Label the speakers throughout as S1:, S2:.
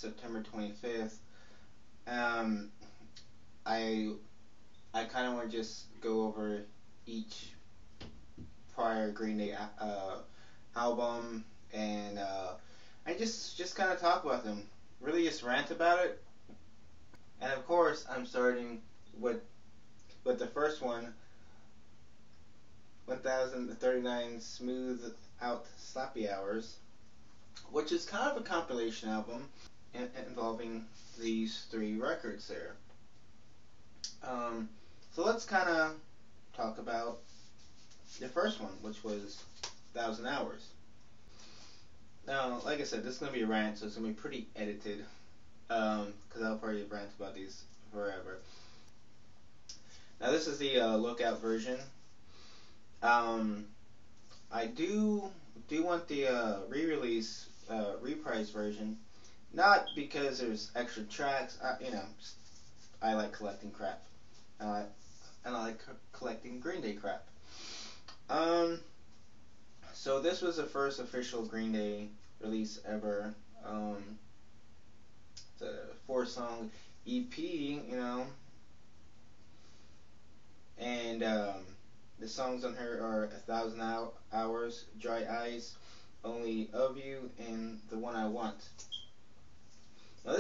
S1: September 25th. Um, I kind of want to just go over each prior Green Day album, and I just kind of talk about them. Really just rant about it. And of course, I'm starting with the first one, 1039 Smooth Out Slappy Hours, which is kind of a compilation album involving these three records there. So let's kind of talk about the first one, which was 1000 Hours. Now, like I said, this is going to be a rant, so it's going to be pretty edited, because I'll probably rant about these forever. Now, this is the lookout version. I do want the re-release, reprise version, not because there's extra tracks. I like collecting crap, and I like collecting Green Day crap. So this was the first official Green Day release ever. It's a 4-song EP, and the songs on here are 1000 Hours, Dry Eyes, Only of You, and The One I Want. Now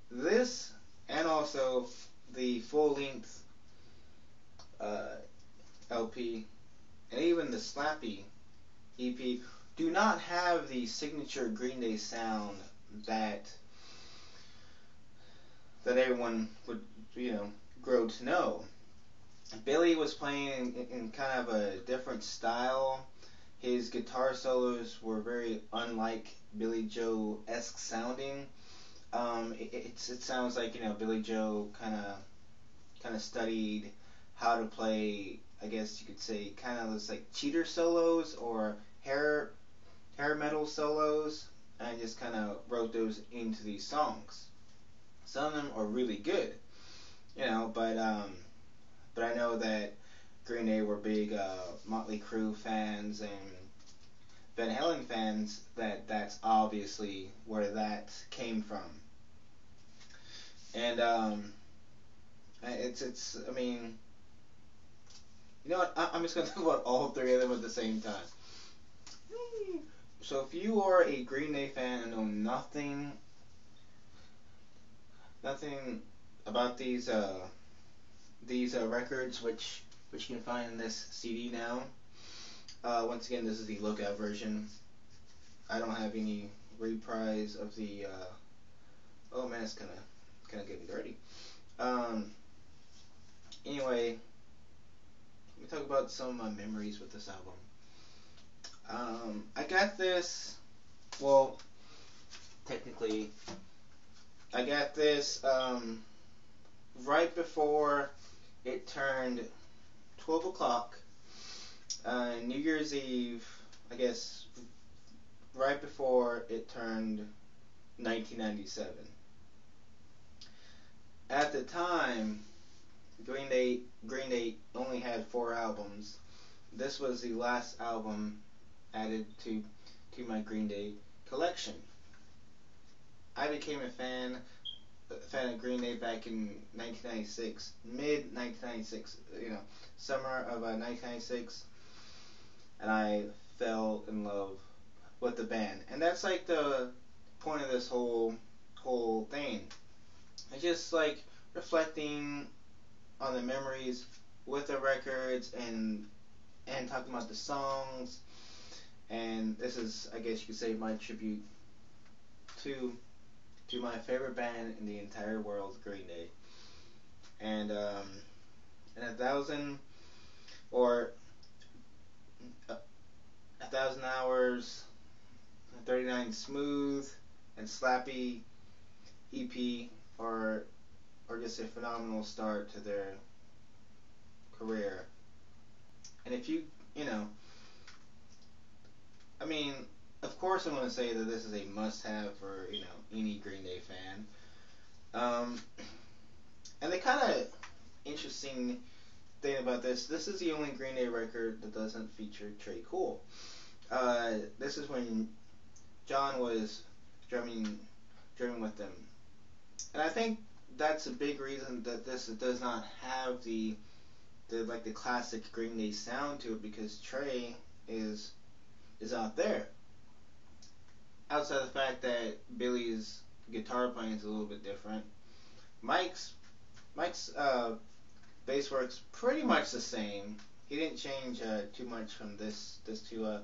S1: this and also the full length LP and even the Slappy EP do not have the signature Green Day sound that everyone would grow to know. Billy was playing in kind of a different style. His guitar solos were very unlike Billy Joe-esque sounding. It sounds like Billy Joe kind of studied how to play, I guess you could say, kind of those like cheater solos or hair metal solos, and just kind of wrote those into these songs. Some of them are really good, but I know that Green Day were big Motley Crue fans and Van Halen fans. That's obviously where that came from. And it's I mean, you know what? I'm just gonna talk about all three of them at the same time. So if you are a Green Day fan and know nothing about these records, which you can find in this CD now. Once again, this is the lookout version. I don't have any reprise of the. Oh man, it's kind of getting dirty. Anyway, let me talk about some of my memories with this album. I got this. Well, technically, I got this right before it turned 12 o'clock, New Year's Eve, I guess, right before it turned 1997. At the time, Green Day only had 4 albums. This was the last album added to my Green Day collection. I became a fan of Green Day back in 1996, mid 1996, summer of 1996, and I fell in love with the band. And that's like the point of this whole thing. It's just like reflecting on the memories with the records and talking about the songs. And this is, I guess you could say, my tribute to my favorite band in the entire world, Green Day. And 1000 Hours, 39 Smooth, and Slappy EP are just a phenomenal start to their career. And if I mean, of course I'm going to say that this is a must-have for, any Green Day fan. And the kind of interesting thing about this is the only Green Day record that doesn't feature Trey Cool. This is when John was drumming with them. And I think that's a big reason that this does not have the classic Green Day sound to it, because Trey is out there. Outside of the fact that Billy's guitar playing is a little bit different, Mike's bass works pretty much the same. He didn't change too much from this to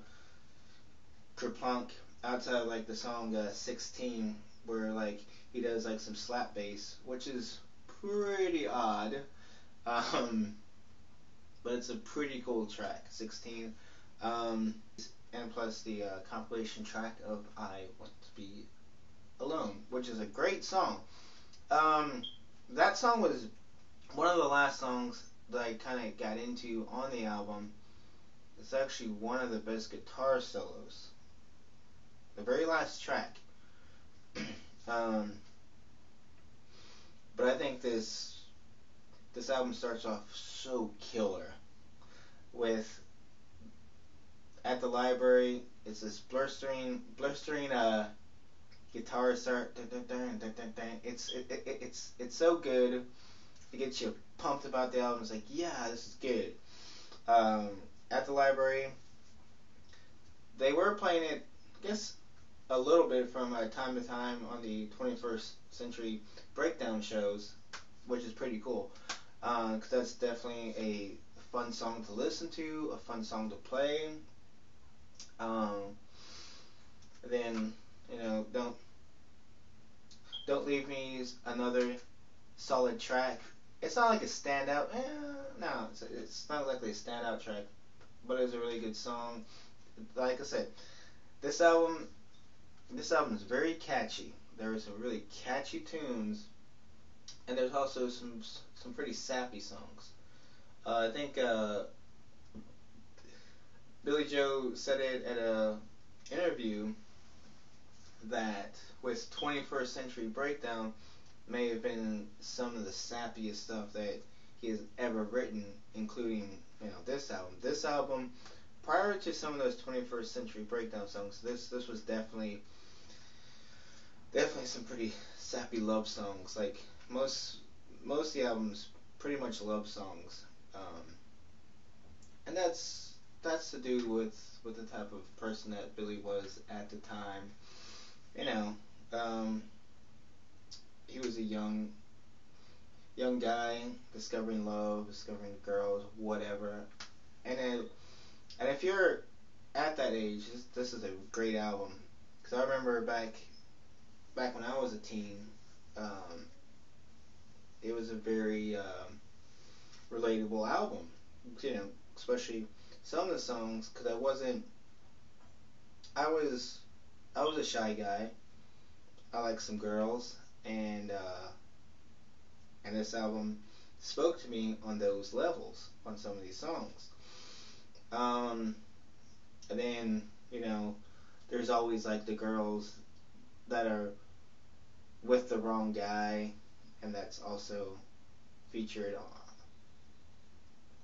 S1: Kerplunk, outside of like the song 16, where like he does like some slap bass, which is pretty odd. But it's a pretty cool track, 16. And plus the compilation track of I Want to Be Alone, which is a great song. That song was one of the last songs that I kind of got into on the album. It's actually one of the best guitar solos. The very last track. But I think this album starts off so killer with At the Library. It's this blistering guitar start. It's so good. It gets you pumped about the album. It's like, yeah, this is good. At the Library, they were playing it, I guess, a little bit from time to time on the 21st Century Breakdown shows, which is pretty cool. Because that's definitely a fun song to listen to, a fun song to play. Then, Don't Leave Me is another solid track. It's not like a standout. No, it's not exactly a standout track, but it's a really good song. Like I said, this album is very catchy. There are some really catchy tunes, and there's also some pretty sappy songs. I think Billy Joe said it at a interview that with 21st Century Breakdown may have been some of the sappiest stuff that he has ever written, including this album. This album, prior to some of those 21st Century Breakdown songs, this was definitely some pretty sappy love songs. Like most of the albums, pretty much love songs, and that's to do with the type of person that Billy was at the time. He was a young guy discovering love, discovering girls, whatever. And if you're at that age, this is a great album. Because I remember back when I was a teen, it was a very relatable album. Especially some of the songs, because I was a shy guy. I like some girls, and this album spoke to me on those levels on some of these songs. And then there's always like the girls that are with the wrong guy, and that's also featured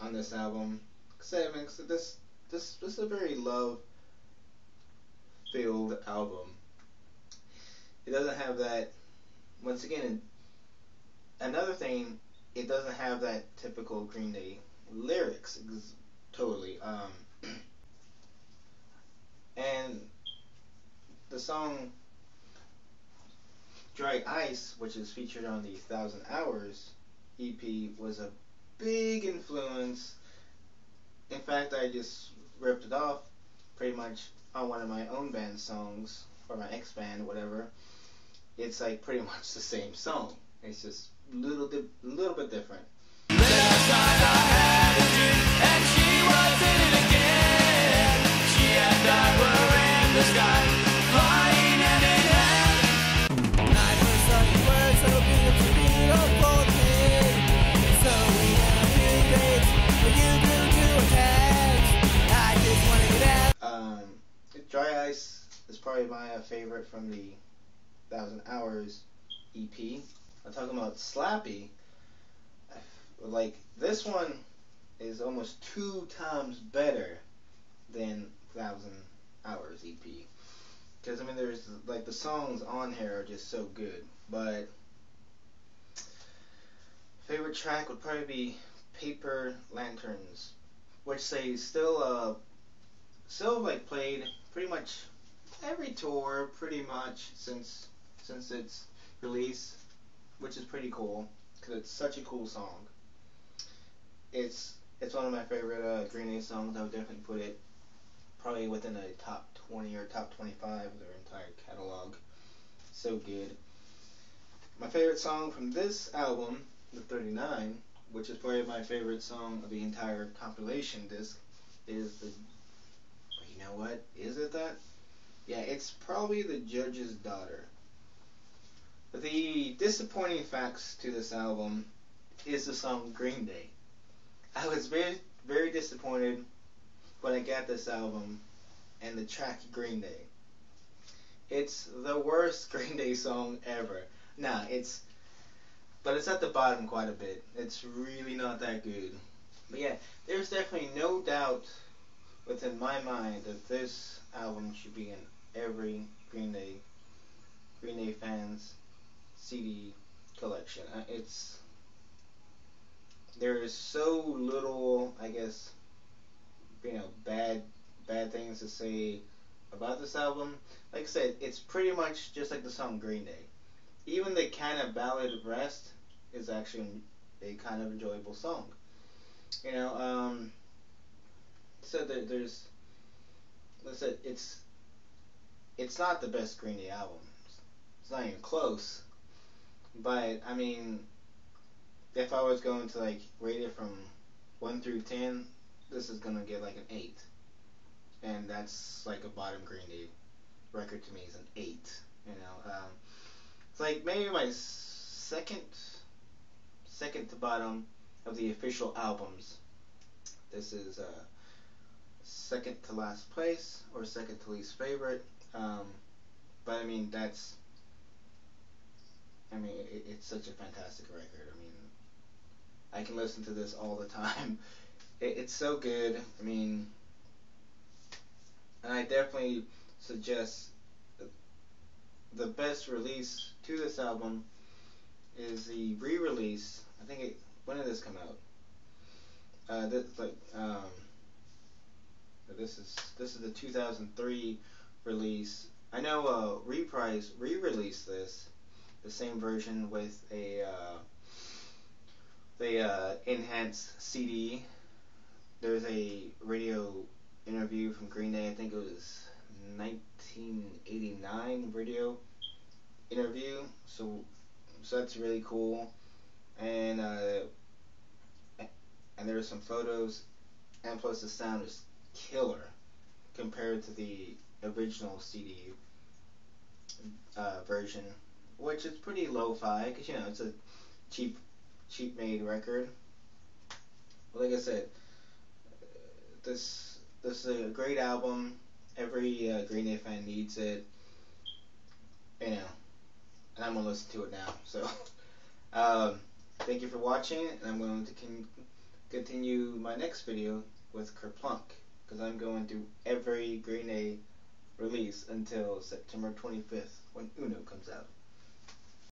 S1: on this album. So this is a very love-filled album. It doesn't have that. Once again, another thing, it doesn't have that typical Green Day lyrics. Totally. And the song Dry Ice, which is featured on the 1,000 Hours EP, was a big influence. In fact, I just ripped it off pretty much on one of my own band songs, or my ex-band, whatever. It's like pretty much the same song. It's just a little bit different. Last night I had a dream, and she was in it again. She and I were in the sky, flying hand in hand. Night was sunny, was so beautiful to me. So we had a few days when you blew to attach. I just wanted that. Dry Ice is probably my favorite from the 1,000 Hours EP. I'm talking about Slappy. Like, this one is almost 2 times better than 1,000 Hours EP. Because I mean, there's like the songs on here are just so good. But favorite track would probably be Paper Lanterns, which they still like played pretty much every tour pretty much since its release, which is pretty cool because it's such a cool song. It's one of my favorite Green Day songs. I would definitely put it probably within a top 20 or top 25 of their entire catalog. So good. My favorite song from this album, the 39, which is probably my favorite song of the entire compilation disc, is the. You know what? Is it that? Yeah, it's probably The Judge's Daughter. The disappointing facts to this album is the song Green Day. I was very, very disappointed when I got this album and the track Green Day. It's the worst Green Day song ever. But it's at the bottom quite a bit. It's really not that good. But yeah, there's definitely no doubt within my mind that this album should be in every Green Day fans CD collection. There is so little, I guess, bad things to say about this album. Like I said, it's pretty much just like the song Green Day. Even the kind of ballad Rest is actually a kind of enjoyable song. So there's, let's say it's not the best Green Day album. It's not even close. But I mean, if I was going to like rate it from 1 through 10, this is gonna get like an 8, and that's like a bottom Green Day record to me is an 8. It's like maybe my second to bottom of the official albums. This is second to last place or second to least favorite. But I mean it's such a fantastic record. I mean, I can listen to this all the time. It's so good. I mean, and I definitely suggest the best release to this album is the re-release. I think when did this come out? This is the 2003 release. I know Reprise re-released the same version with the enhanced CD. There's a radio interview from Green Day. I think it was 1989 radio interview. So that's really cool. And there's some photos, and plus the sound is killer compared to the original CD version, which is pretty lo-fi because it's a cheap made record. Well, like I said, this is a great album. Every Green Day fan needs it. And I'm gonna listen to it now. So thank you for watching, and I'm going to continue my next video with Kerplunk, because I'm going through every Green Day release until September 25th when Uno comes out.